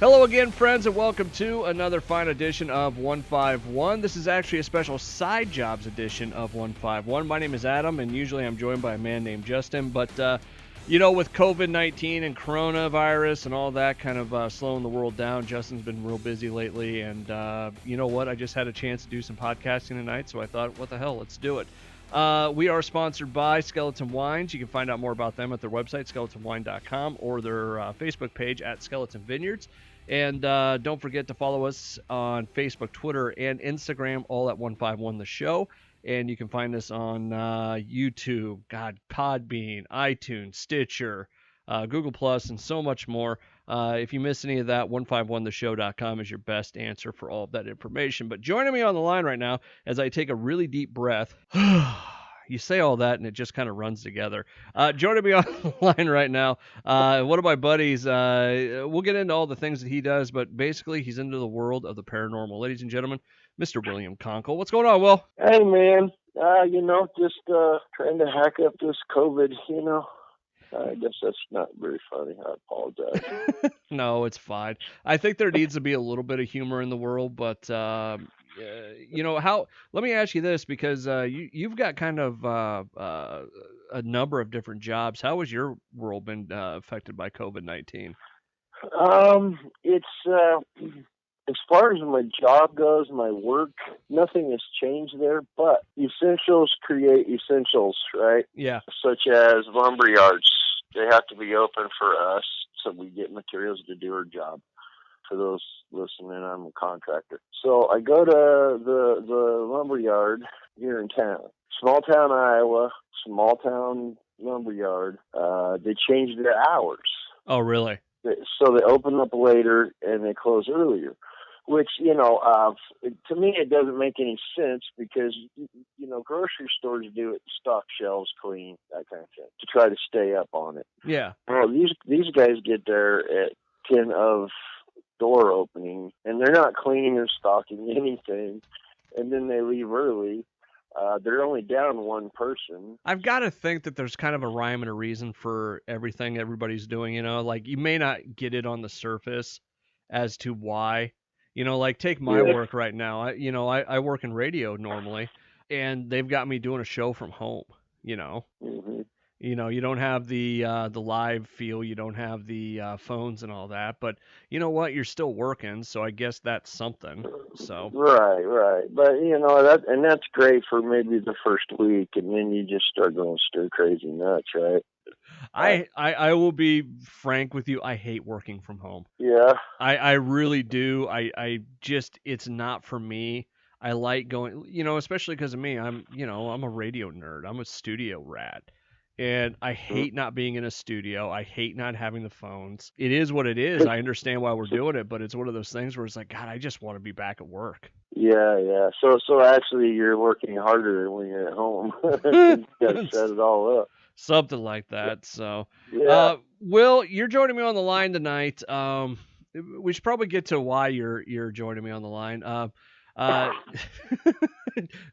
Hello again, friends, and welcome to another fine edition of 151. This is actually a special side jobs edition of 151. My name is Adam, and usually I'm joined by a man named Justin, but with COVID-19 and coronavirus and all that kind of slowing the world down, Justin's been real busy lately, and you know what? I just had a chance to do some podcasting tonight, so I thought, what the hell, let's do it. We are sponsored by Skeleton Wines. You can find out more about them at their website, skeletonwine.com, or their Facebook page at Skeleton Vineyards. And don't forget to follow us on Facebook, Twitter, and Instagram, all at 151 The Show. And you can find us on YouTube, Podbean, iTunes, Stitcher, Google Plus, and so much more. If you miss any of that, 151theshow.com is your best answer for all of that information. But joining me on the line right now, as I take a really deep breath, you say all that and it just kind of runs together. Joining me on the line right now, one of my buddies, we'll get into all the things that he does, but basically he's into the world of the paranormal. Ladies and gentlemen, Mr. William Conkel. What's going on, Will? Hey, man. Just trying to hack up this COVID, I guess that's not very funny. I apologize. No, it's fine. I think there needs to be a little bit of humor in the world, but let me ask you this, because you've got kind of a number of different jobs. How has your world been affected by COVID-19? It's as far as my job goes, my work, nothing has changed there, but essentials create essentials, right? Yeah. Such as lumber yards. They have to be open for us so we get materials to do our job. For those listening, I'm a contractor. So I go to the lumber yard here in town. Small town Iowa, small town lumber yard. They changed their hours. Oh, really? So they open up later and they close earlier, which, to me it doesn't make any sense because, grocery stores do it, stock shelves clean, that kind of thing, to try to stay up on it. Yeah. Well, these guys get there at 10 of door opening, and they're not cleaning or stocking anything, and then they leave early. They're only down one person. I've got to think that there's kind of a rhyme and a reason for everything everybody's doing, like you may not get it on the surface as to why, take my work right now. I work in radio normally, and they've got me doing a show from home, Mm-hmm. You don't have the live feel, you don't have the phones and all that, but you know what? You're still working, so I guess that's something. So right, but that's great for maybe the first week, and then you just start going stir crazy nuts, right? I will be frank with you. I hate working from home. Yeah. I really do. I just, it's not for me. I like going, especially because of me. I'm a radio nerd. I'm a studio rat. And I hate not being in a studio. I hate not having the phones. It is what it is. I understand why we're doing it, but it's one of those things where it's like, God, I just want to be back at work. Yeah. So actually, you're working harder than when you're at home. You got to set it all up. Something like that. So, yeah. Will, you're joining me on the line tonight. We should probably get to why you're joining me on the line.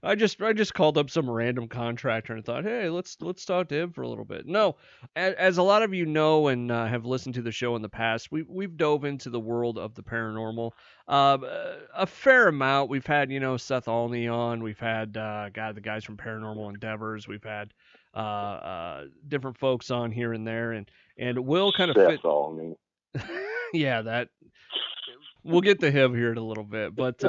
I just called up some random contractor and thought, hey, let's talk to him for a little bit. No, as a lot of you know and have listened to the show in the past, we've dove into the world of the paranormal a fair amount. We've had Seth Olney on. We've had the guys from Paranormal Endeavors. We've had different folks on here and there, and Will kind of Seth Olney. Yeah, that. We'll get to him here in a little bit, but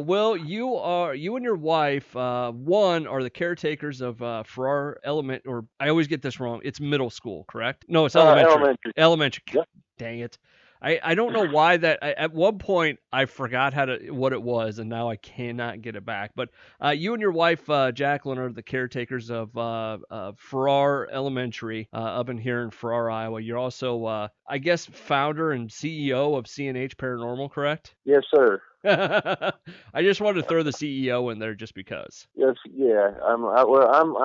Will, you and your wife, one, are the caretakers of Farrar Elementary, or I always get this wrong. It's middle school, correct? No, it's elementary. Elementary. Yep. Dang it. I don't know why that. At one point, I forgot what it was, and now I cannot get it back. But you and your wife, Jacqueline, are the caretakers of Farrar Elementary up in here in Farrar, Iowa. You're also, I guess, founder and CEO of C and H Paranormal, correct? Yes, sir. I just wanted to throw the CEO in there just because. Yes, yeah. I'm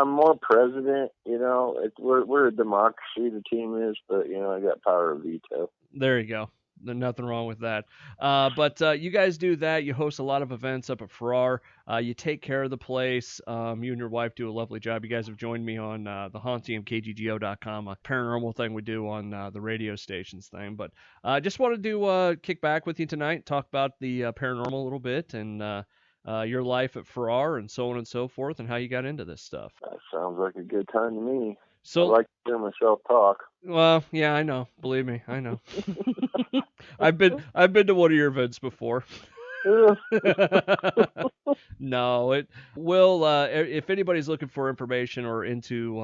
more president. We're a democracy. The team is, but I got power of veto. There you go. Nothing wrong with that. But you guys do that. You host a lot of events up at Farrar. You take care of the place. You and your wife do a lovely job. You guys have joined me on the Haunting KGGO.com, a paranormal thing we do on the radio stations thing. But I just wanted to kick back with you tonight, talk about the paranormal a little bit, and your life at Farrar and so on and so forth, and how you got into this stuff. That sounds like a good time to me. I So, like to hear myself talk. well, yeah, I know. Believe me, I know. I've been to one of your events before. No, it will. If anybody's looking for information or into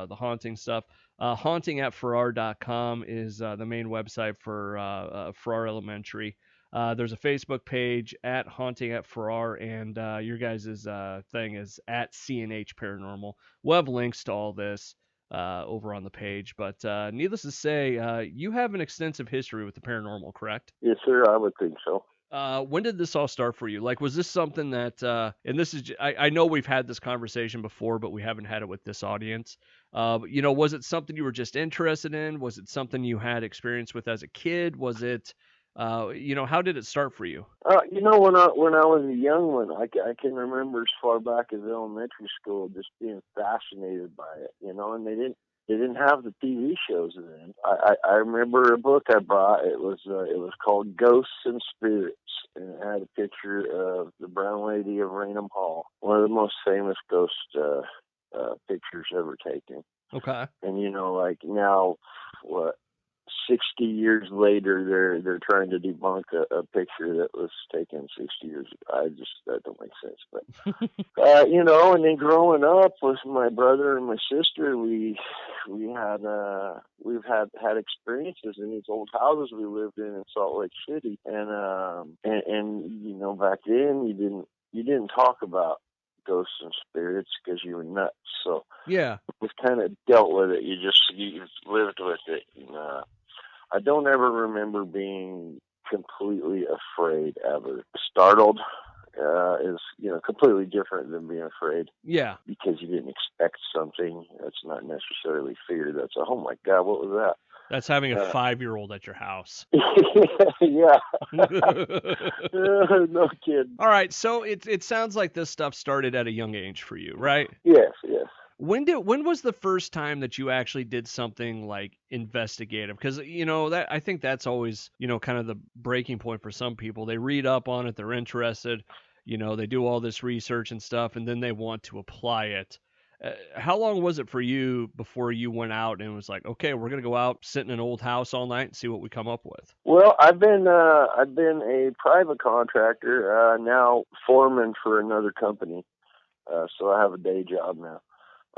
the haunting stuff, hauntingatfarrar.com is the main website for Farrar Elementary. There's a Facebook page at Haunting at Farrar, and your guys' thing is at C and H Paranormal. We'll have links to all this over on the page, but needless to say, you have an extensive history with the paranormal, correct? Yes, sir. I would think so. When did this all start for you? Like, was this something that, and this is, I know we've had this conversation before, but we haven't had it with this audience. Was it something you were just interested in? Was it something you had experience with as a kid? Was it, how did it start for you? When I was a young one, I can remember as far back as elementary school, just being fascinated by it. And they didn't have the TV shows then. I remember a book I brought. It was called Ghosts and Spirits, and it had a picture of the Brown Lady of Raynham Hall, one of the most famous ghost pictures ever taken. Okay. And like now, what? 60 years later, they're trying to debunk a picture that was taken 60 years ago. That don't make sense. But and then growing up with my brother and my sister, we've had experiences in these old houses we lived in Salt Lake City, and back then you didn't talk about ghosts and spirits because you were nuts. So yeah, we've kind of dealt with it. You lived with it. And, I don't ever remember being completely afraid ever. Startled is completely different than being afraid. Yeah, because you didn't expect something. That's not necessarily fear. That's oh my God, what was that? That's having a 5-year-old at your house. Yeah. No kidding. All right, so it sounds like this stuff started at a young age for you, right? Yes. When was the first time that you actually did something like investigative? Because that I think that's always kind of the breaking point for some people. They read up on it, they're interested, they do all this research and stuff, and then they want to apply it. How long was it for you before you went out and was like, okay, we're gonna go out, sit in an old house all night, and see what we come up with? Well, I've been a private contractor, now foreman for another company, so I have a day job now.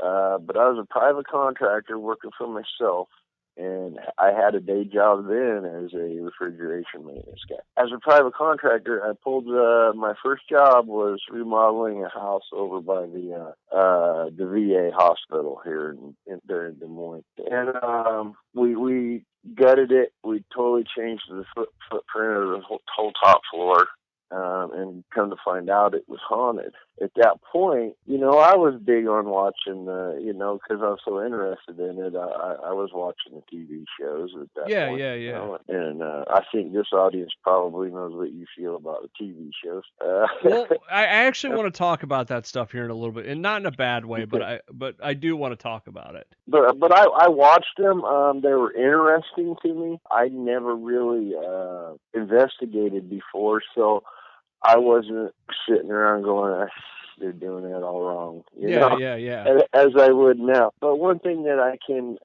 But I was a private contractor working for myself, and I had a day job then as a refrigeration maintenance guy. As a private contractor, I pulled my first job was remodeling a house over by the VA hospital here there in Des Moines, and we gutted it. We totally changed the footprint of the whole top floor. And come to find out it was haunted. At that point, I was big on watching, because I was so interested in it. I was watching the TV shows at that point. Yeah. And I think this audience probably knows what you feel about the TV shows. Well, I actually want to talk about that stuff here in a little bit, and not in a bad way, but I do want to talk about it. But I watched them. They were interesting to me. I never really investigated before, so I wasn't sitting around going, they're doing it all wrong. Yeah. As I would now. But one thing that I can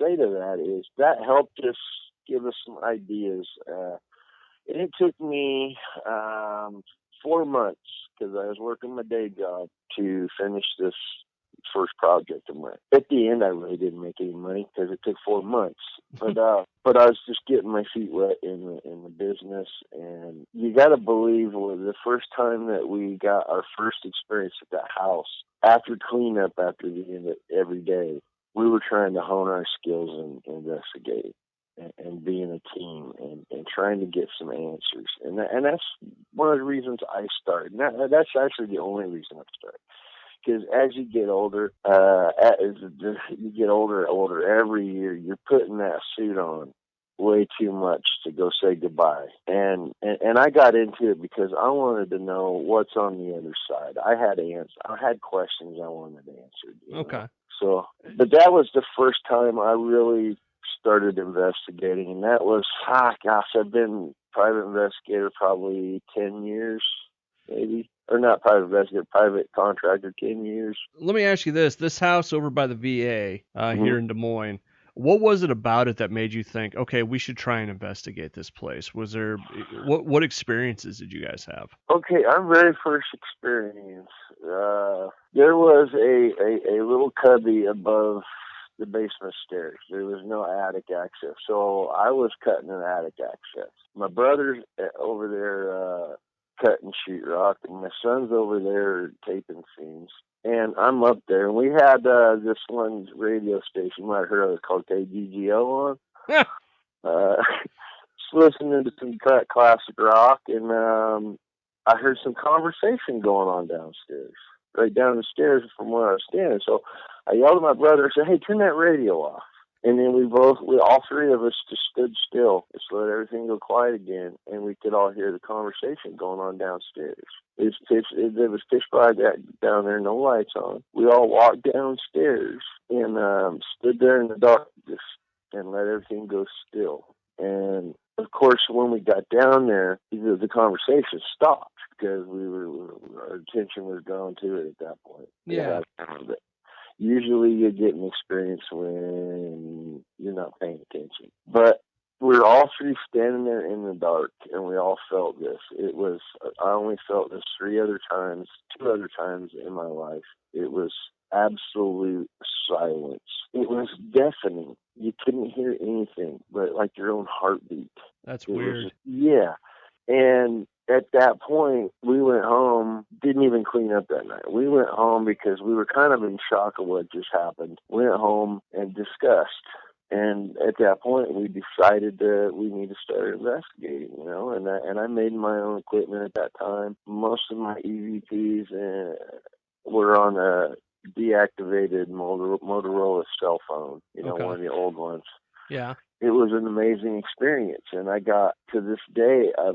say to that is that helped us give us some ideas. And it took me 4 months because I was working my day job to finish this first project of mine. At the end, I really didn't make any money because it took 4 months. But I was just getting my feet wet in the business, and you got to believe the first time that we got our first experience at that house after cleanup, after the end of every day, we were trying to hone our skills in investigating and being a team and trying to get some answers. And that's one of the reasons I started. And that's actually the only reason I started. Because as you get older, every year you're putting that suit on way too much to go say goodbye. And I got into it because I wanted to know what's on the other side. I had questions I wanted answered. Okay. Know? So, but that was the first time I really started investigating, and that was, I've been private investigator probably 10 years, maybe. Or not private investigator, private contractor, 10 years. Let me ask you this house over by the VA here in Des Moines, what was it about it that made you think, okay, we should try and investigate this place? Was there, what experiences did you guys have? Okay, our very first experience, there was a little cubby above the basement stairs. There was no attic access, so I was cutting an attic access. My brother's over there cutting sheetrock, and my son's over there taping scenes. And I'm up there, and we had this one radio station, you might have heard of it, called KGGO on. Listening to some classic rock, and I heard some conversation going on downstairs, right down the stairs from where I was standing. So I yelled at my brother and said, "Hey, turn that radio off." And then we all three of us just stood still, just let everything go quiet again, and we could all hear the conversation going on downstairs. It was pitch black down there, no lights on. We all walked downstairs and stood there in the dark and let everything go still. And of course, when we got down there, the conversation stopped because our attention was drawn to it at that point. Yeah. Usually you get an experience when you're not paying attention. But we're all three standing there in the dark, and we all felt this. I only felt this two other times in my life. It was absolute silence. It was deafening. You couldn't hear anything but like your own heartbeat. That's weird. Yeah. And at that point, we went home, didn't even clean up that night. We went home because we were kind of in shock of what just happened. Went home and discussed. And at that point, we decided that we need to start investigating, and I made my own equipment at that time. Most of my EVPs were on a deactivated Motorola cell phone, Okay. One of the old ones. Yeah. It was an amazing experience, and I got to this day, I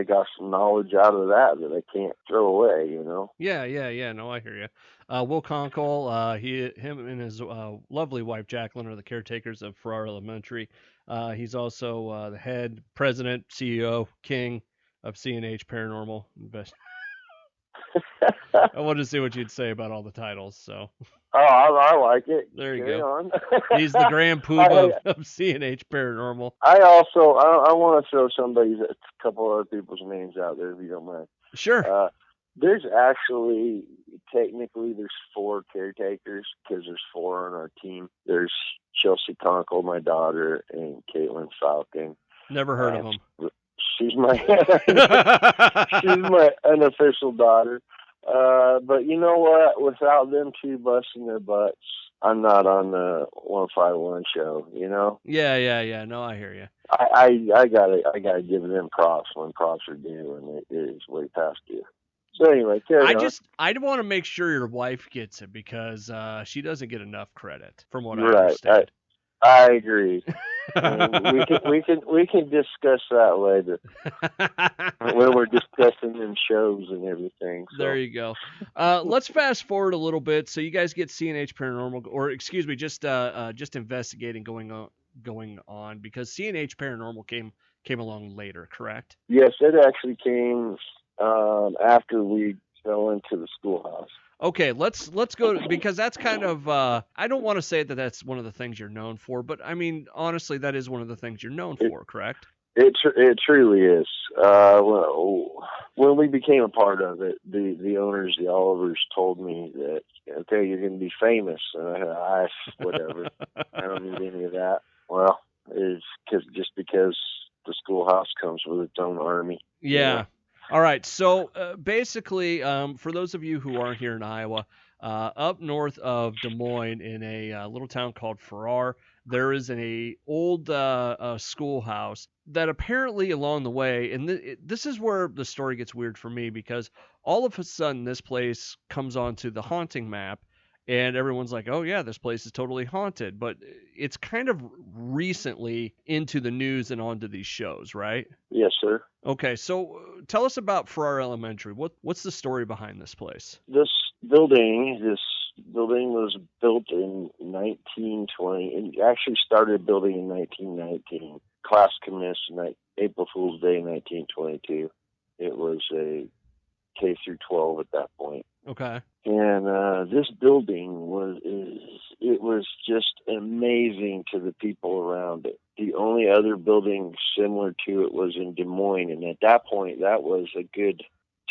got some knowledge out of that I can't throw away, Yeah. No, I hear you. Will Conkel, him and his lovely wife Jacqueline are the caretakers of Farrar Elementary. He's also the head president, CEO, king of C and H Paranormal. I wanted to see what you'd say about all the titles. So. Oh, I like it. There you Carry go. On. He's the grand poobah of C and H Paranormal. I also I want to throw a couple other people's names out there if you don't mind. Sure. There's actually technically there's 4 caretakers because there's 4 on our team. There's Chelsea Conkel, my daughter, and Caitlin Falcon. Never heard of them. She's my unofficial daughter. But you know what? Without them two busting their butts, I'm not on the 151 show. Yeah. No, I hear you. I gotta give them props when props are due, and it is way past due. So anyway, I want to make sure your wife gets it because she doesn't get enough credit from what I understand. I agree. we can discuss that later when we're discussing them shows and everything. So. There you go. Let's fast forward a little bit. So you guys get C and H Paranormal, or excuse me, just investigating going on because C and H Paranormal came along later, correct? Yes, it actually came after we fell into the schoolhouse. Okay, let's go because that's kind of I don't want to say that that's one of the things you're known for, but I mean honestly that is one of the things you're known for, correct? It truly is. When we became a part of it, the owners, the Olivers, told me that okay, you're going to be famous, and I whatever. I don't need any of that. Well, it's because the schoolhouse comes with its own army. Yeah. All right, so basically, for those of you who aren't here in Iowa, up north of Des Moines in a little town called Farrar, there is an old schoolhouse that apparently along the way, and this is where the story gets weird for me because all of a sudden this place comes onto the haunting map, and everyone's like, oh yeah, this place is totally haunted. But it's kind of recently into the news and onto these shows, right? Yes, sir. Okay, so tell us about Farrar Elementary. What's the story behind this place? This building was built in 1920, and actually started building in 1919. Class commenced April Fool's Day, 1922. It was a K through 12 at that point. Okay. And this building was just amazing to the people around it. The only other building similar to it was in Des Moines, and at that point, that was a good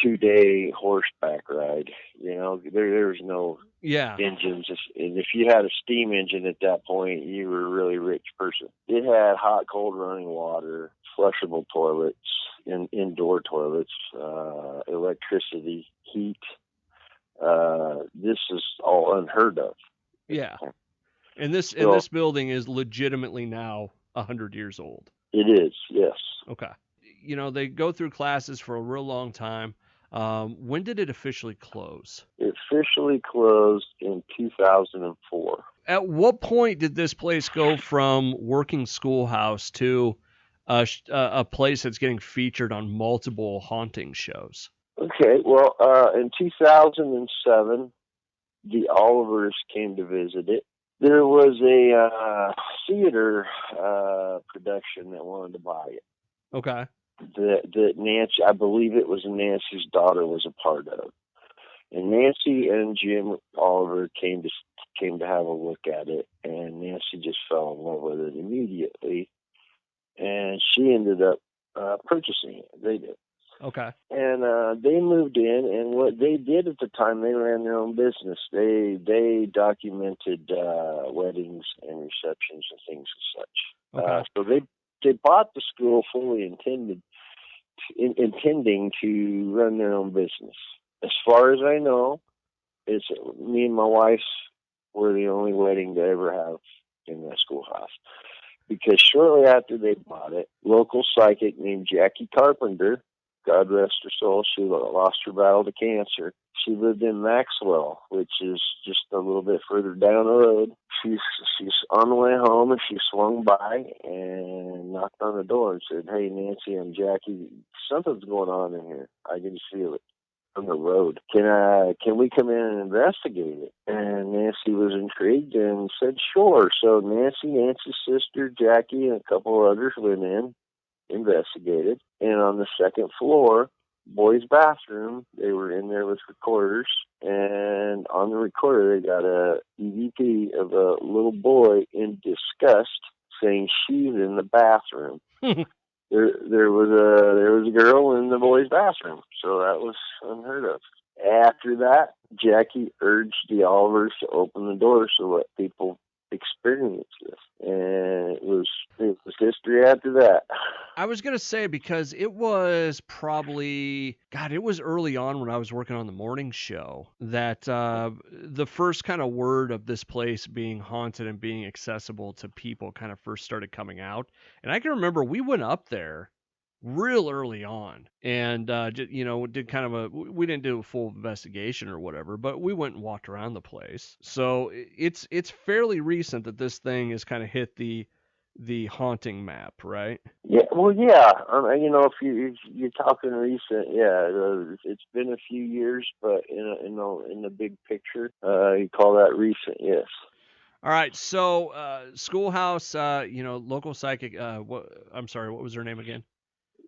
2-day horseback ride. There was no engines, and if you had a steam engine at that point, you were a really rich person. It had hot, cold running water, flushable toilets, indoor toilets, electricity, heat. This is all unheard of. Yeah. And this building is legitimately now 100 years old. It is, yes. Okay. They go through classes for a real long time. When did it officially close? It officially closed in 2004. At what point did this place go from working schoolhouse to a place that's getting featured on multiple haunting shows? Okay, well, in 2007, the Olivers came to visit it. There was a theater production that wanted to buy it. Okay. That Nancy, I believe it was Nancy's daughter, was a part of. And Nancy and Jim Oliver came to have a look at it, and Nancy just fell in love with it immediately, and she ended up purchasing it. They did. Okay. And they moved in, and what they did at the time, they ran their own business. They documented weddings and receptions and things and such. Okay. So they bought the school fully intending to run their own business. As far as I know, it's me and my wife were the only wedding to ever have in that schoolhouse. Because shortly after they bought it, local psychic named Jackie Carpenter, God rest her soul, she lost her battle to cancer. She lived in Maxwell, which is just a little bit further down the road. She's on the way home, and she swung by and knocked on the door and said, "Hey, Nancy, I'm Jackie. Something's going on in here. I can feel it from the road. Can we come in and investigate it?" And Nancy was intrigued and said, "Sure." So Nancy's sister, Jackie, and a couple of others went in, investigated, and on the second floor, boys' bathroom, they were in there with recorders, and on the recorder they got a EVP of a little boy in disgust saying, "She's in the bathroom." There was a girl in the boys' bathroom, so that was unheard of. After that, Jackie urged the Olivers to open the door so let people experience this, and it was history after that. I was going to say, because it was probably, God, it was early on when I was working on the morning show that the first kind of word of this place being haunted and being accessible to people kind of first started coming out. And I can remember we went up there real early on and did kind of we didn't do a full investigation or whatever, but we went and walked around the place. So it's fairly recent that this thing has kind of hit the haunting map, right? Yeah, well, yeah. If you're talking recent, yeah, it's been a few years, but in the big picture, you call that recent, yes. All right, so schoolhouse, local psychic. What was her name again?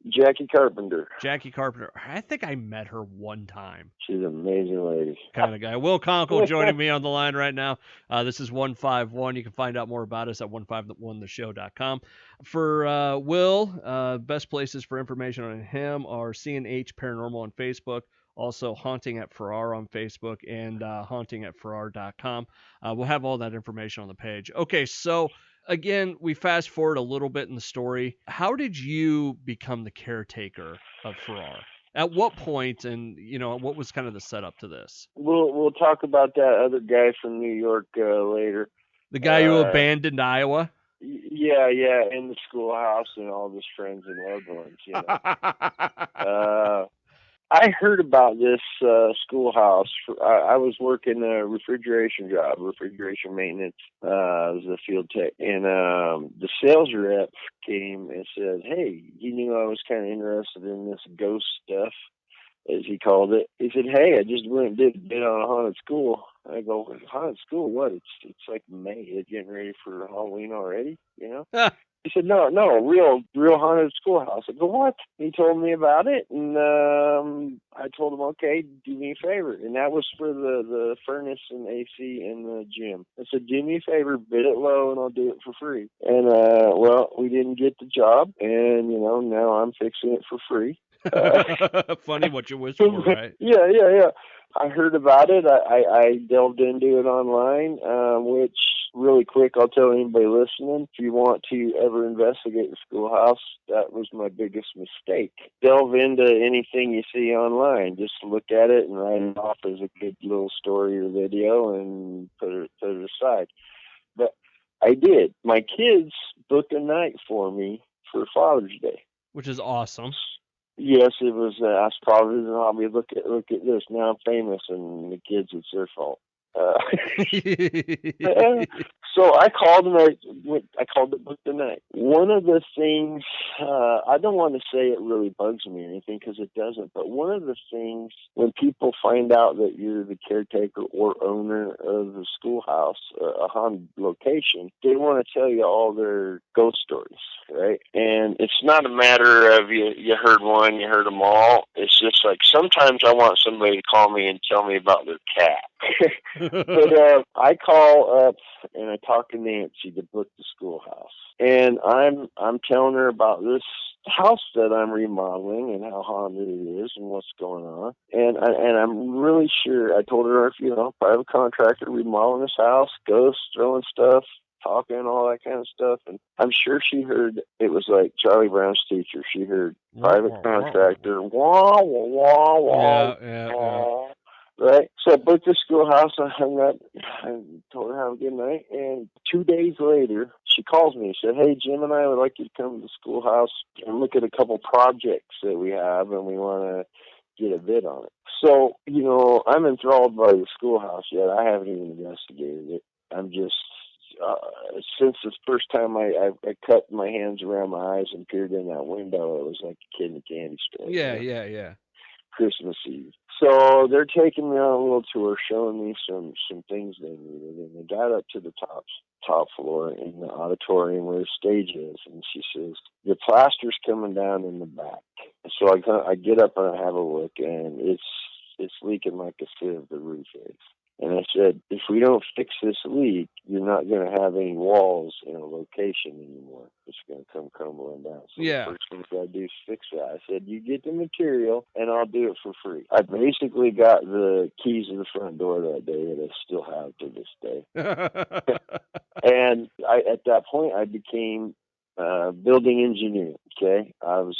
Jackie Carpenter. Jackie Carpenter. I think I met her one time. She's an amazing lady. Kind of guy. Will Conkel joining me on the line right now. This is 151. You can find out more about us at 151theshow.com. For Will, best places for information on him are C and H Paranormal on Facebook, also Haunting at Farrar on Facebook, and hauntingatfarrar.com. We'll have all that information on the page. Okay, so again, we fast forward a little bit in the story. How did you become the caretaker of Farrar? At what point, and what was kind of the setup to this? We'll talk about that other guy from New York later. The guy who abandoned Iowa? Yeah, in the schoolhouse and all his friends and loved ones. I heard about this schoolhouse. I was working a refrigeration job, refrigeration maintenance. I was a field tech, and the sales rep came and said, "Hey, he knew I was kind of interested in this ghost stuff, as he called it." He said, "Hey, I just went and did a bid on a haunted school." I go, "Haunted school? What? It's like May. It's getting ready for Halloween already, you know?" He said, "No, real haunted schoolhouse." I go, "What?" He told me about it, and I told him, "Okay, do me a favor." And that was for the furnace and AC in the gym. I said, "Do me a favor, bid it low, and I'll do it for free." And well, we didn't get the job, and now I'm fixing it for free. Funny what you wish for, right? Yeah. I heard about it. I delved into it online, which really quick, I'll tell anybody listening, if you want to ever investigate the schoolhouse, that was my biggest mistake. Delve into anything you see online. Just look at it and write it off as a good little story or video and put it aside. But I did. My kids booked a night for me for Father's Day. Which is awesome. Yes, it was. I probably an hobby. Look at this. Now I'm famous, and the kids, it's their fault. So I called and I called to book the night. One of the things, I don't want to say it really bugs me or anything because it doesn't, but one of the things when people find out that you're the caretaker or owner of the schoolhouse, a haunted location, they want to tell you all their ghost stories, right? And it's not a matter of you heard one, you heard them all. It's just like sometimes I want somebody to call me and tell me about their cat. But I call up and I talk to Nancy to book the schoolhouse, and I'm telling her about this house that I'm remodeling and how haunted it is and what's going on. And I'm really sure I told her, private contractor remodeling this house, ghosts throwing stuff, talking, all that kind of stuff. And I'm sure she heard it was like Charlie Brown's teacher. She heard private contractor, wah, wah, wah, wah, wah. Right? So I booked the schoolhouse. I hung up. I told her have a good night. And 2 days later, she calls me and said, "Hey, Jim and I would like you to come to the schoolhouse and look at a couple projects that we have, and we want to get a bid on it." So, I'm enthralled by the schoolhouse yet. I haven't even investigated it. I'm just, since this first time I cut my hands around my eyes and peered in that window, it was like a kid in a candy store. Yeah. Christmas Eve. So they're taking me on a little tour, showing me some things they needed, and they got up to the top floor in the auditorium where the stage is, and she says, "The plaster's coming down in the back." So I get up and I have a look, and it's leaking like a sieve, the roof is. And I said, "If we don't fix this leak, you're not going to have any walls in a location anymore. It's going to come crumbling down." So the first thing I got to do is fix that. I said, "You get the material, and I'll do it for free." I basically got the keys to the front door that day that I still have to this day. And at that point, I became a building engineer, okay? I was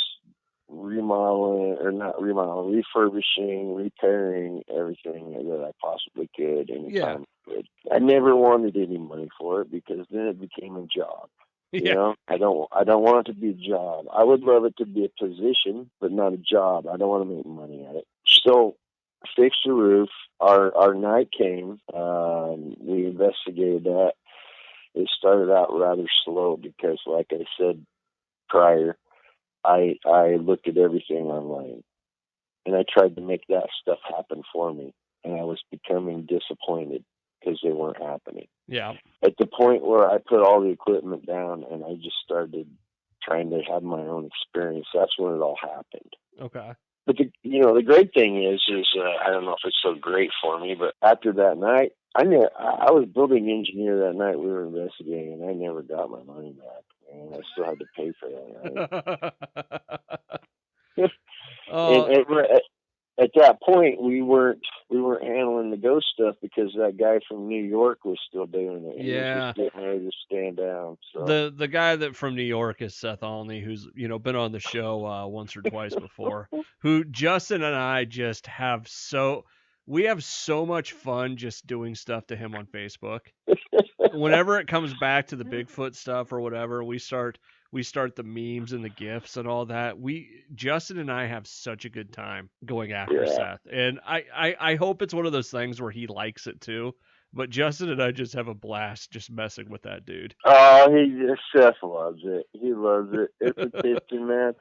refurbishing, repairing everything that I possibly could anytime I could. I never wanted any money for it because then it became a job. I don't want it to be a job. I would love it to be a position, but not a job. I don't want to make money at it. So fixed the roof. Our night came. We investigated that. It started out rather slow because, like I said prior, I looked at everything online, and I tried to make that stuff happen for me, and I was becoming disappointed because they weren't happening. Yeah. At the point where I put all the equipment down and I just started trying to have my own experience, that's when it all happened. Okay. But the great thing is I don't know if it's so great for me, but after that night, I was building engineer that night we were investigating, and I never got my money back. And I still had to pay for that. Right? And at that point, we weren't handling the ghost stuff because that guy from New York was still doing it. He was just getting ready to stand down. So the guy that from New York is Seth Olney, who's been on the show once or twice before. Who Justin and I just have we have so much fun just doing stuff to him on Facebook. Whenever it comes back to the Bigfoot stuff or whatever, we start the memes and the gifs and all that. Justin and I have such a good time going after Seth, and I hope it's one of those things where he likes it too. But Justin and I just have a blast just messing with that dude. Oh, Seth loves it. He loves it. It's a kitchen, man.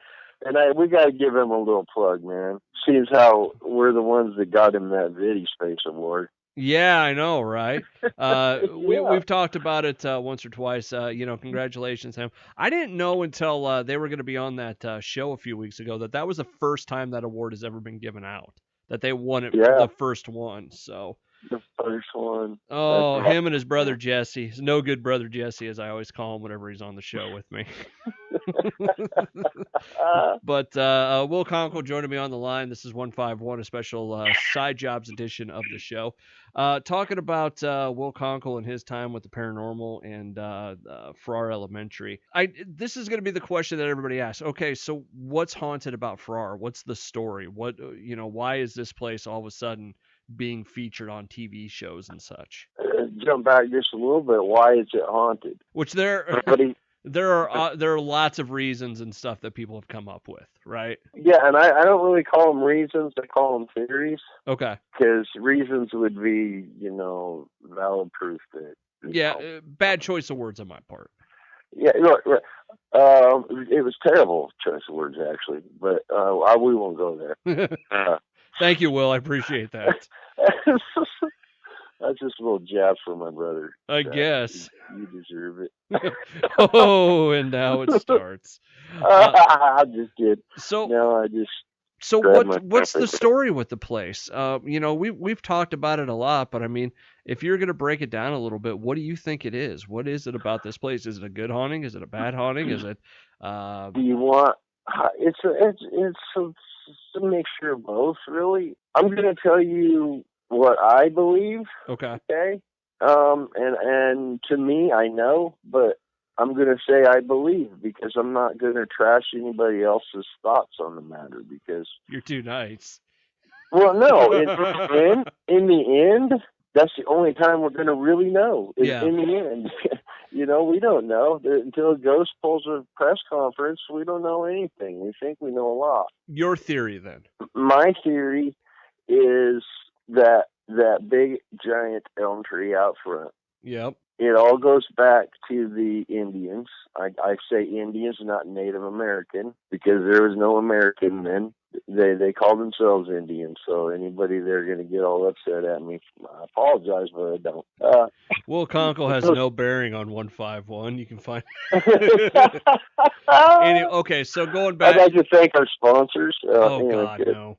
And we got to give him a little plug, man. Seems how we're the ones that got him that Vidi Space Award. Yeah, I know, right? We've talked about it once or twice. Congratulations to him. I didn't know until they were going to be on that show a few weeks ago that was the first time that award has ever been given out. That they won it the first one. So the first one. Oh, him and his brother Jesse. His no good brother Jesse, as I always call him whenever he's on the show with me. But Will Conkel joining me on the line. This is 151, a special side jobs edition of the show. Talking about Will Conkel and his time with the paranormal and Farrar Elementary. This is going to be the question that everybody asks. Okay, so what's haunted about Farrar? What's the story? Why is this place all of a sudden being featured on TV shows and such? Jump back just a little bit. Why is it haunted? Which there are lots of reasons and stuff that people have come up with, right? Yeah, and I don't really call them reasons. I call them theories. Okay. Because reasons would be, valid proof that. Bad choice of words on my part. Yeah, look, it was terrible choice of words actually, but we won't go there. Thank you, Will. I appreciate that. That's just a little jab for my brother. I guess. You deserve it. Oh, and now it starts. I just did. So what's the story with the place? We've talked about it a lot, but I mean, if you're going to break it down a little bit, what do you think it is? What is it about this place? Is it a good haunting? Is it a bad haunting? Is it? Do you want? It's a mixture of both, really. I'm going to tell you what I believe. Okay. Okay. And to me, I know, but I'm going to say I believe because I'm not going to trash anybody else's thoughts on the matter because you're too nice. Well, no. In the end, that's the only time we're going to really know. In the end. We don't know. Until a ghost pulls a press conference, we don't know anything. We think we know a lot. Your theory, then? My theory is that big, giant elm tree out front. Yep. It all goes back to the Indians. I say Indians, not Native American, because there was no American then. They call themselves Indians, so anybody they're going to get all upset at me. I apologize, but I don't. Will Conkel has no bearing on 151. You can find. Okay, so going back. I'd like to thank our sponsors. God, no.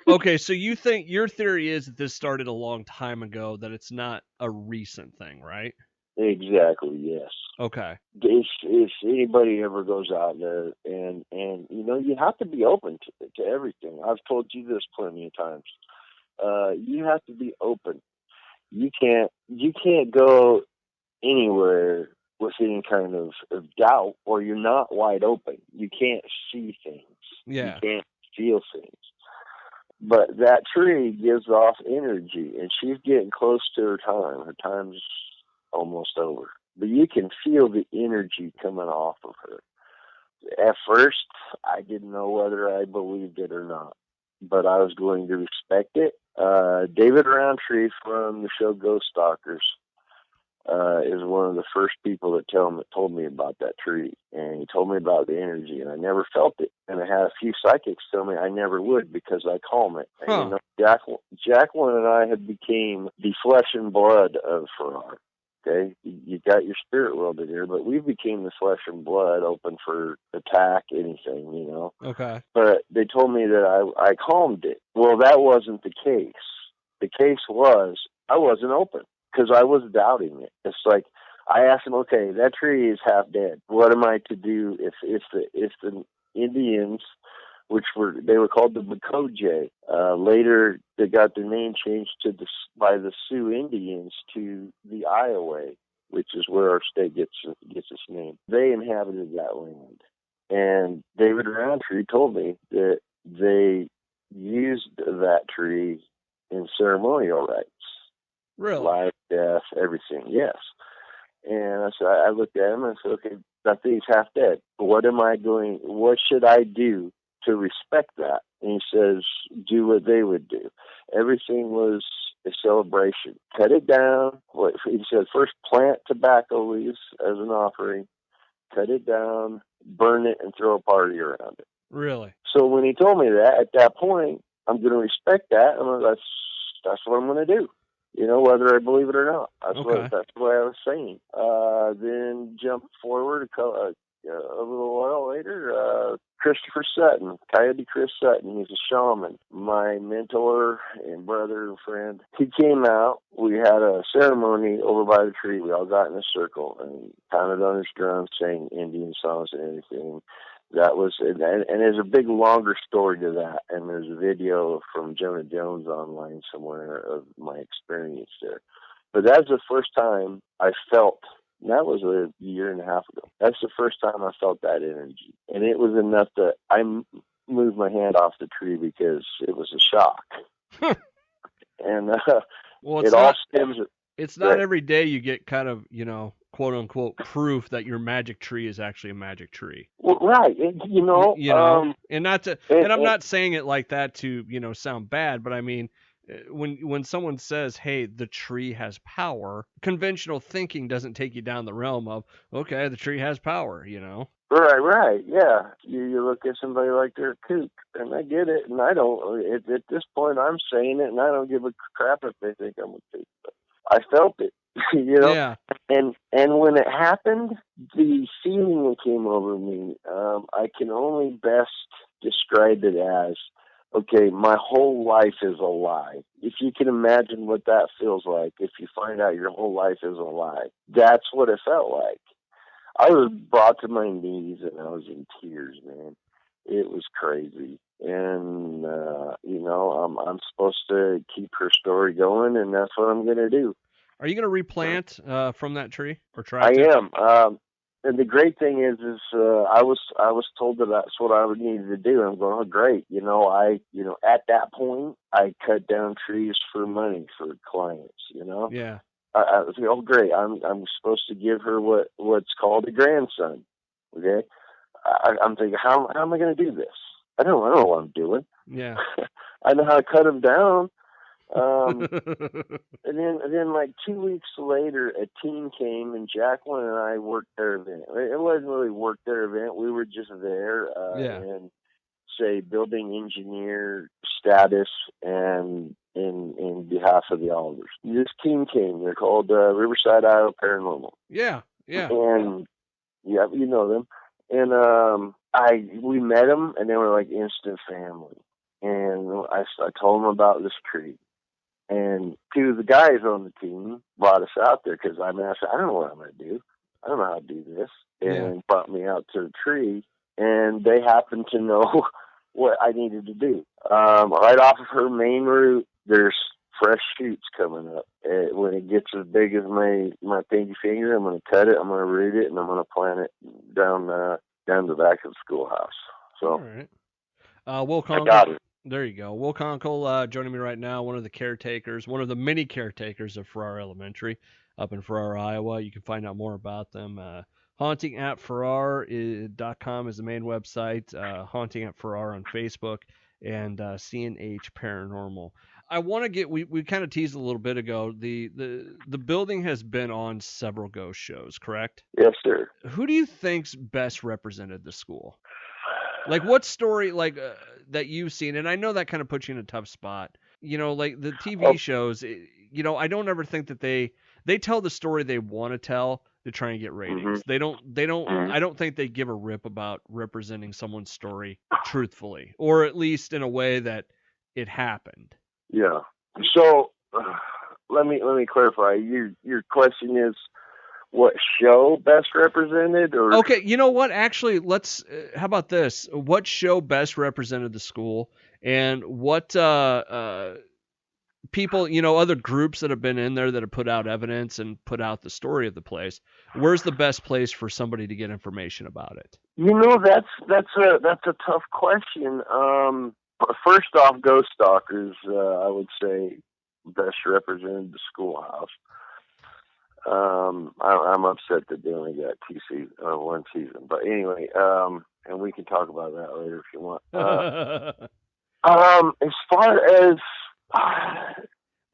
Okay, so you think your theory is that this started a long time ago, that it's not a recent thing, right? Exactly, yes. Okay. If anybody ever goes out there and you have to be open to everything. I've told you this plenty of times. You have to be open. You can't go anywhere with any kind of doubt, or you're not wide open. You can't see things. Yeah. You can't feel things. But that tree gives off energy, and she's getting close to her time. Her time's almost over. But you can feel the energy coming off of her. At first, I didn't know whether I believed it or not, but I was going to respect it. David Roundtree from the show Ghost Stalkers is one of the first people that told me about that tree, and he told me about the energy, and I never felt it. And I had a few psychics tell me I never would because I calm it. Huh. And, Jacqueline and I had became the flesh and blood of Farrar. Okay, you got your spirit world in here, but we became the flesh and blood, open for attack, anything, Okay. But they told me that I calmed it. Well, that wasn't the case. The case was I wasn't open because I was doubting it. It's like I asked him, okay, that tree is half dead. What am I to do if the Indians, which they were called the Makoje. Later, they got their name changed by the Sioux Indians to the Iowa, which is where our state gets its name. They inhabited that land, and David Roundtree told me that they used that tree in ceremonial rites. Really? Life, death, everything. Yes. And I looked at him and I said, okay, that thing's half dead. What should I do to respect that? And he says, do what they would do. Everything was a celebration. Cut it down. He said, first plant tobacco leaves as an offering, cut it down, burn it, and throw a party around it. Really? So when he told me that, at that point, I'm going to respect that. And that's what I'm going to do. Whether I believe it or not. That's what I was saying. Then jump forward a little while later. Christopher Sutton, Coyote Chris Sutton. He's a shaman. My mentor and brother and friend. He came out. We had a ceremony over by the tree. We all got in a circle and pounded on his drum, sang Indian songs and everything. That was, and there's a big longer story to that, and there's a video from Jonah Jones online somewhere of my experience there. But that's the first time I felt, and that was a year and a half ago, that's the first time I felt that energy. And it was enough that I moved my hand off the tree because it was a shock. And well, it's not every day you get kind of, quote unquote proof that your magic tree is actually a magic tree. Well, right. And I'm not saying it like that to, sound bad, but I mean, when someone says, hey, the tree has power, conventional thinking doesn't take you down the realm of, okay, the tree has power, Right. Yeah. You look at somebody like they're a kook, and I get it, and I don't, at this point I'm saying it, and I don't give a crap if they think I'm a kook, but I felt it. Yeah. And when it happened, the feeling that came over me, I can only best describe it as, okay, my whole life is a lie. If you can imagine what that feels like, if you find out your whole life is a lie, that's what it felt like. I was brought to my knees and I was in tears, man. It was crazy. And, I'm supposed to keep her story going, and that's what I'm going to do. Are you going to replant from that tree or try I to? am. And the great thing is I was told that that's what I would need to do. I'm going, oh, great. At that point, I cut down trees for money for clients, Yeah. I was like, oh, great. I'm supposed to give her what's called a grandson. Okay. I'm thinking, how am I going to do this? I don't know what I'm doing. Yeah. I know how to cut them down. And then like 2 weeks later, a team came, and Jacqueline and I worked their event. It wasn't really work their event. We were just there and say building engineer status and in behalf of the alders. This team came. They're called Riverside, Iowa Paranormal. Yeah. And yeah, you know them. And we met them, and they were like instant family. And I told them about this tree. And two of the guys on the team brought us out there because I said, I don't know what I'm going to do. I don't know how to do this. And brought me out to the tree, and they happened to know what I needed to do. Right off of her main route, there's fresh shoots coming up. When it gets as big as my pinky finger, I'm going to cut it, I'm going to root it, and I'm going to plant it down the back of the schoolhouse. So, all right. Will Conkel, I got it. There you go. Will Conkel joining me right now, one of the caretakers, one of the many caretakers of Farrar Elementary up in Farrar, Iowa. You can find out more about them. hauntingatfarrar.com is the main website, Haunting at Farrar on Facebook, and C and H Paranormal. I want to get, we kind of teased a little bit ago, the building has been on several ghost shows, correct? Yes, sir. Who do you think's best represented the school? Like, what story, that you've seen, and I know that kind of puts you in a tough spot, like the TV shows, I don't ever think that they tell the story they want to tell to try and get ratings. Mm-hmm. I don't think they give a rip about representing someone's story truthfully, or at least in a way that it happened. Yeah. So, let me clarify. Your question is, what show best represented? Or okay, you know what? Actually, let's. How about this? What show best represented the school, and what people, other groups that have been in there that have put out evidence and put out the story of the place? Where's the best place for somebody to get information about it? That's a tough question. first off, Ghost Stalkers, I would say, best represented the schoolhouse. I'm upset that they only got one season, but anyway, and we can talk about that later if you want. As far as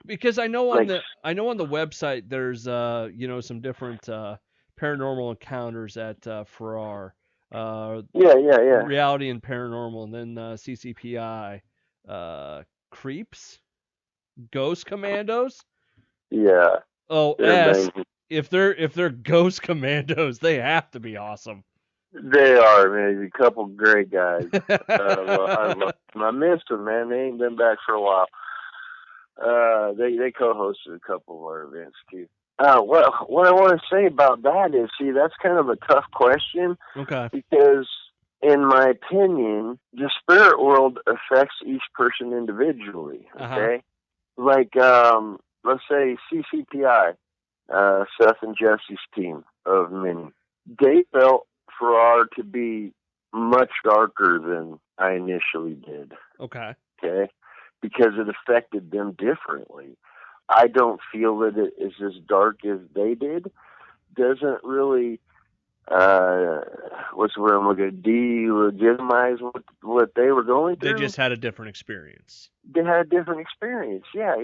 because I know like, on the website there's some different paranormal encounters at Farrar. yeah. Reality and Paranormal, and then CCPI, Creeps, Ghost Commandos. Yeah. Oh, They're if they're Ghost Commandos, they have to be awesome. They are, man. A couple great guys. I missed them, man. They ain't been back for a while. They co-hosted a couple of our events too. What I want to say about that is, see, that's kind of a tough question. Okay. Because, in my opinion, the spirit world affects each person individually. Okay. Like, let's say CCPI, Seth and Jesse's team of many. They felt Farrar to be much darker than I initially did. Okay. Okay. Because it affected them differently. I don't feel that it is as dark as they did. Doesn't really, what's the word I'm looking at, delegitimize what they were going through. They just had a different experience. They had a different experience. Yeah.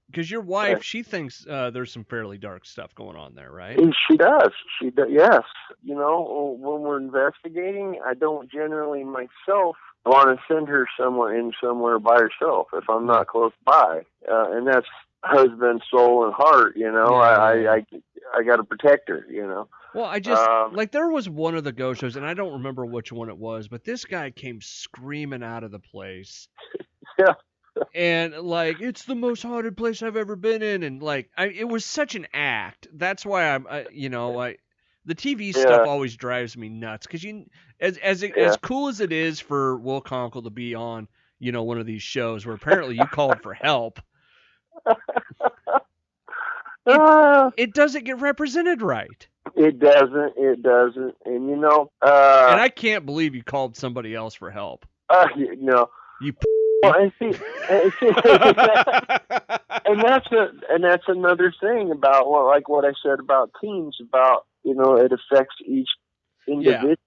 Because your wife, she thinks there's some fairly dark stuff going on there, right? She does. Yes. You know, when we're investigating, I don't generally myself want to send her somewhere by herself if I'm not close by, and that's husband, soul, and heart. You know, I got to protect her. You know. Well, I just like there was one of the ghost shows, and I don't remember which one it was, but this guy came screaming out of the place. Yeah. And like, it's the most haunted place I've ever been in, and like, it was such an act. That's why the TV stuff always drives me nuts, because as cool as it is for Will Conkel to be on, one of these shows where apparently you called for help, it doesn't get represented right. It doesn't, and and I can't believe you called somebody else for help. You. Well, and that's another thing about what I said about teams, about it affects each individual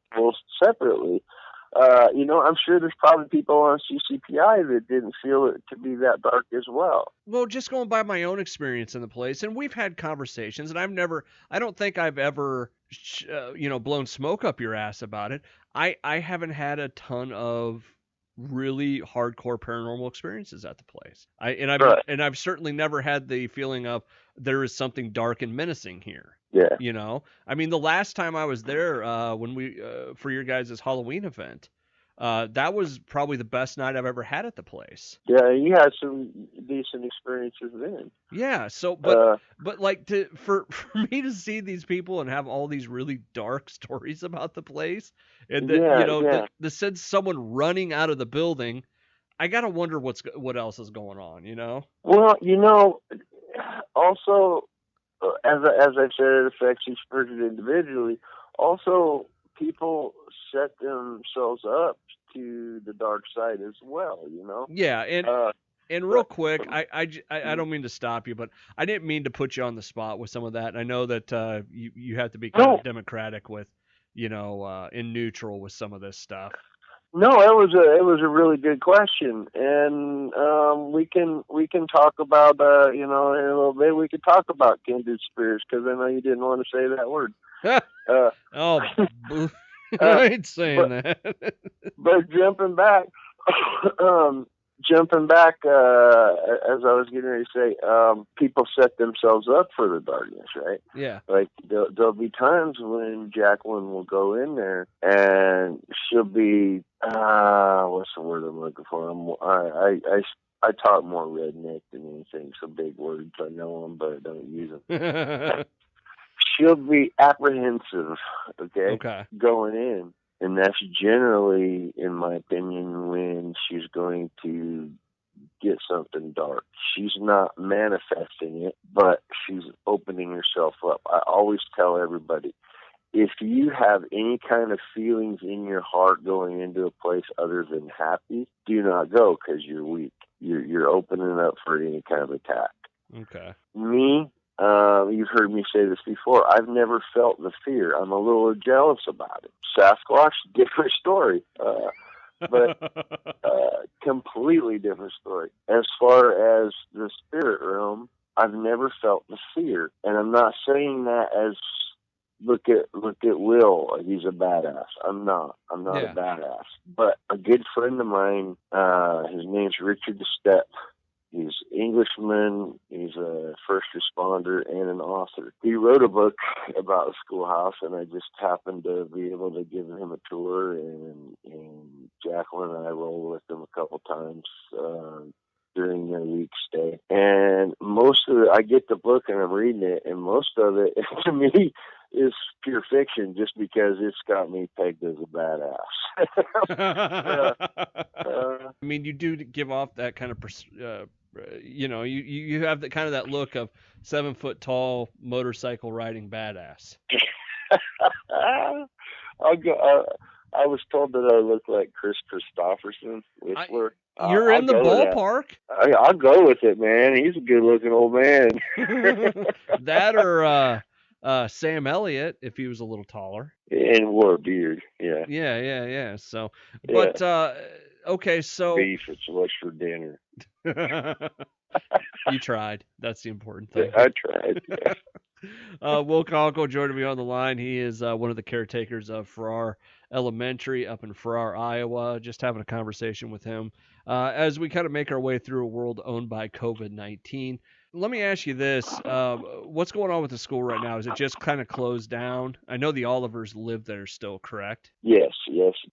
separately. I'm sure there's probably people on CCPI that didn't feel it to be that dark as well. Well, just going by my own experience in the place, and we've had conversations, and I don't think I've ever, blown smoke up your ass about it. I haven't had a ton of really hardcore paranormal experiences at the place. I've certainly never had the feeling of there is something dark and menacing here. Yeah. I mean, the last time I was there, when we for your guys' Halloween event, that was probably the best night I've ever had at the place. Yeah, you had some decent experiences then. Yeah. So, but like for me to see these people and have all these really dark stories about the place, and that that said someone running out of the building, I gotta wonder what else is going on. Well, also, as I said, it affects each person individually. Also, people set themselves up to the dark side as well. Yeah, and real quick, I don't mean to stop you, but I didn't mean to put you on the spot with some of that. I know that you have to be kind of democratic with, in neutral with some of this stuff. No, it was a really good question, and we can talk about in a little bit. We could talk about kindred spirits, because I know you didn't want to say that word. I ain't saying that. But jumping back, as I was getting ready to say, people set themselves up for the darkness, right? Yeah. Like there'll be times when Jacqueline will go in there and she'll be, what's the word I'm looking for? I talk more redneck than anything, so big words, I know them, but I don't use them. She'll be apprehensive, okay, going in. And that's generally, in my opinion, when she's going to get something dark. She's not manifesting it, but she's opening herself up. I always tell everybody, if you have any kind of feelings in your heart going into a place other than happy, do not go, because you're weak. You're opening up for any kind of attack. Okay. Me, you've heard me say this before, I've never felt the fear. I'm a little jealous about it. Sasquatch, different story. But completely different story. As far as the spirit realm, I've never felt the fear. And I'm not saying that as look at Will, he's a badass. I'm not a badass. But a good friend of mine, his name's Richard Stepp. He's Englishman. He's a first responder and an author. He wrote a book about the schoolhouse, and I just happened to be able to give him a tour, and Jacqueline and I rolled with him a couple times during their week stay. And most of it, I get the book and I'm reading it, and most of it, to me, is pure fiction, just because it's got me pegged as a badass. I mean, you do give off that kind of, you have the kind of that look of 7 foot tall motorcycle riding badass. I was told that I look like Chris Christopherson, Whistler. You're in the ballpark. I'll go with it, man. He's a good-looking old man. That or Sam Elliott, if he was a little taller. And wore a beard, yeah. Yeah. So, but, okay, so... Beef, it's what's for dinner. You tried. That's the important thing. I tried, yeah. Will Conkel joining me on the line. He is one of the caretakers of Farrar Elementary up in Farrar, Iowa. Just having a conversation with him as we kind of make our way through a world owned by COVID-19. Let me ask you this. What's going on with the school right now? Is it just kind of closed down? I know the Olivers live there still, correct? Yes.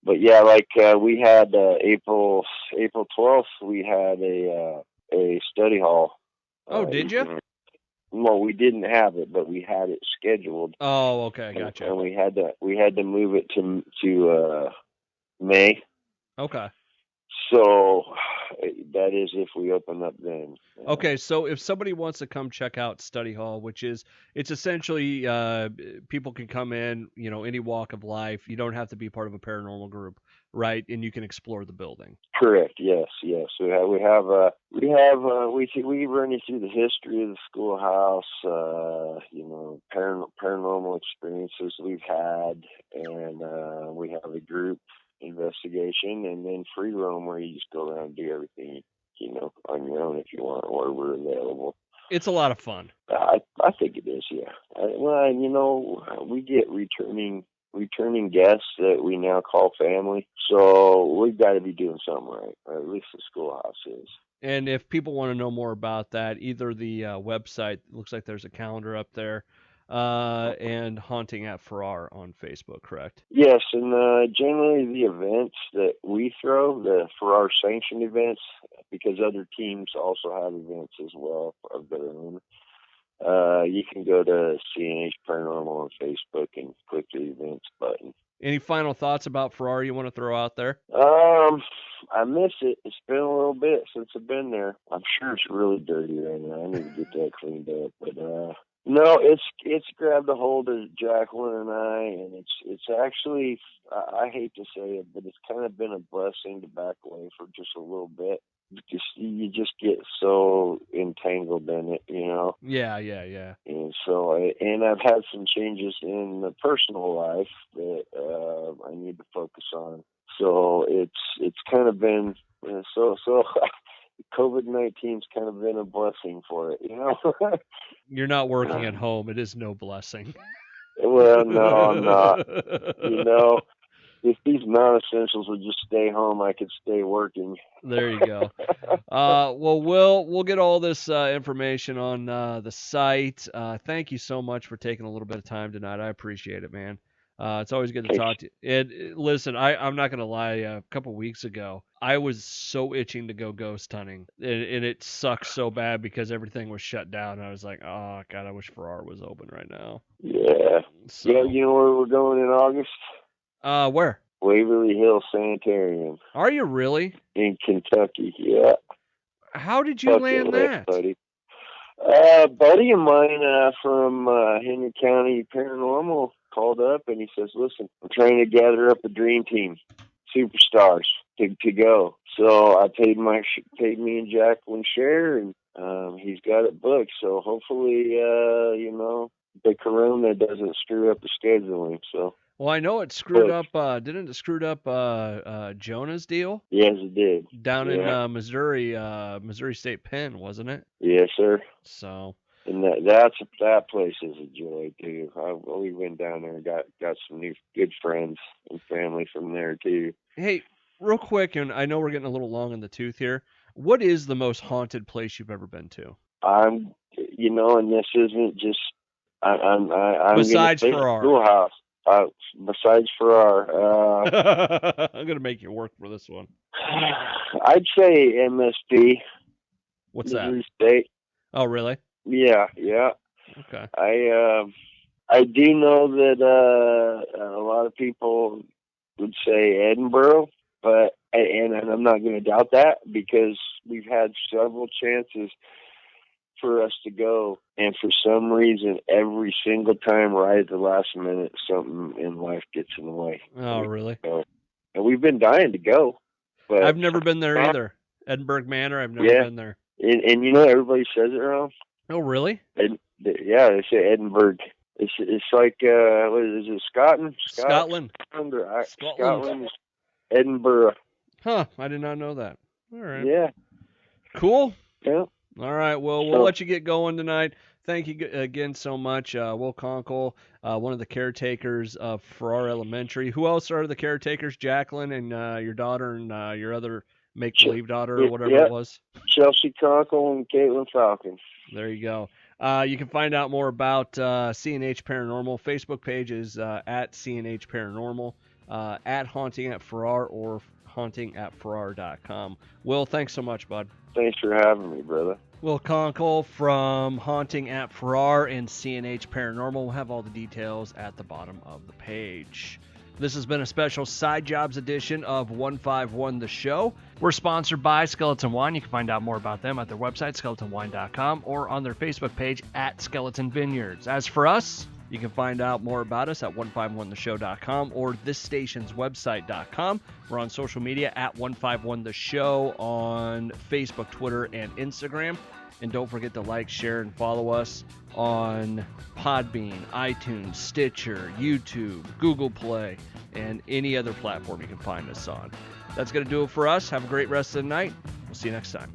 But yeah, like we had April 12th, we had a study hall. Oh, did you? Well, we didn't have it, but we had it scheduled. Oh, okay, gotcha. And we had to move it to May. Okay. So that is if we open up then. Okay, so if somebody wants to come check out Study Hall, it's essentially people can come in, any walk of life. You don't have to be part of a paranormal group, right? And you can explore the building. Correct. Yes. We run you through the history of the schoolhouse, paranormal experiences we've had, and we have a group investigation, and then free roam, where you just go around and do everything, on your own if you want, or we're available. It's a lot of fun. I think it is, yeah. We get returning guests that we now call family, so we've got to be doing something right, or at least the schoolhouse is. And if people want to know more about that, either the website, looks like there's a calendar up there, and Haunting at Farrar on Facebook, correct? Yes, and generally the events that we throw, the Farrar sanctioned events, because other teams also have events as well of their own. You can go to C and H Paranormal on Facebook and click the events button. Any final thoughts about Farrar you want to throw out there? I miss it. It's been a little bit since I've been there. I'm sure it's really dirty right now. I need to get that cleaned up, but no, it's grabbed a hold of Jacqueline and I, and it's actually, I hate to say it, but it's kind of been a blessing to back away for just a little bit. You just get so entangled in it, Yeah. And so I've had some changes in the personal life that I need to focus on. So it's kind of been so. COVID-19's kind of been a blessing for it, You're not working at home. It is no blessing. Well, no, I'm not. If these non-essentials would just stay home, I could stay working. There you go. Well, we'll get all this information on the site. Thank you so much for taking a little bit of time tonight. I appreciate it, man. It's always good to talk to you. And listen, I'm not going to lie. A couple weeks ago, I was so itching to go ghost hunting, and it sucks so bad because everything was shut down. I was like, oh, God, I wish Farrar was open right now. Yeah. So, yeah, you know where we're going in August? Where? Waverly Hill Sanitarium. Are you really? In Kentucky, yeah. How did you land that? Buddy. Buddy of mine from Henry County Paranormal called up and he says, listen, I'm trying to gather up a dream team, superstars to go. So I paid me and Jacqueline share, and he's got it booked. So hopefully, the corona doesn't screw up the scheduling. So. Well, I know it screwed up. Didn't it screwed up Jonah's deal? Yes, it did. Down in Missouri, Missouri State Pen, wasn't it? Yes, sir. So. And that place is a joy too. We went down there and got some new good friends and family from there too. Hey, real quick, and I know we're getting a little long in the tooth here. What is the most haunted place you've ever been to? And this isn't just. I'm besides Farrar. Schoolhouse. Besides Farrar. I'm gonna make you work for this one. I'd say MSP. What's Missouri that? State. Oh, really? Yeah. Okay. I do know that a lot of people would say Edinburgh, but and I'm not going to doubt that because we've had several chances for us to go, and for some reason, every single time, right at the last minute, something in life gets in the way. Oh, really? And we've been dying to go, but I've never been there either. Edinburgh Manor, I've never been there. And everybody says it wrong. Oh, really? Yeah, they say Edinburgh. It's like what is it? Scotland. Scotland. Edinburgh. Huh? I did not know that. All right. Yeah. Cool. Yeah. All right. Well, we'll let you get going tonight. Thank you again so much, Will Conkel, one of the caretakers of Farrar Elementary. Who else are the caretakers? Jacqueline and your daughter and your other make-believe daughter or whatever it was? Chelsea Conkel and Caitlin Falcon. There you go. You can find out more about C and H Paranormal. Facebook page is at C and H Paranormal, at Haunting at Farrar or hauntingatfarrar.com. Will, thanks so much, bud. Thanks for having me, brother. Will Conkel from Haunting at Farrar and C and H Paranormal. We'll have all the details at the bottom of the page. This has been a special Side Jobs edition of 151 The Show. We're sponsored by Skeleton Wine. You can find out more about them at their website, skeletonwine.com, or on their Facebook page at Skeleton Vineyards. As for us, you can find out more about us at 151theshow.com or thisstation'swebsite.com. We're on social media at 151theshow on Facebook, Twitter, and Instagram. And don't forget to like, share, and follow us on Podbean, iTunes, Stitcher, YouTube, Google Play, and any other platform you can find us on. That's going to do it for us. Have a great rest of the night. We'll see you next time.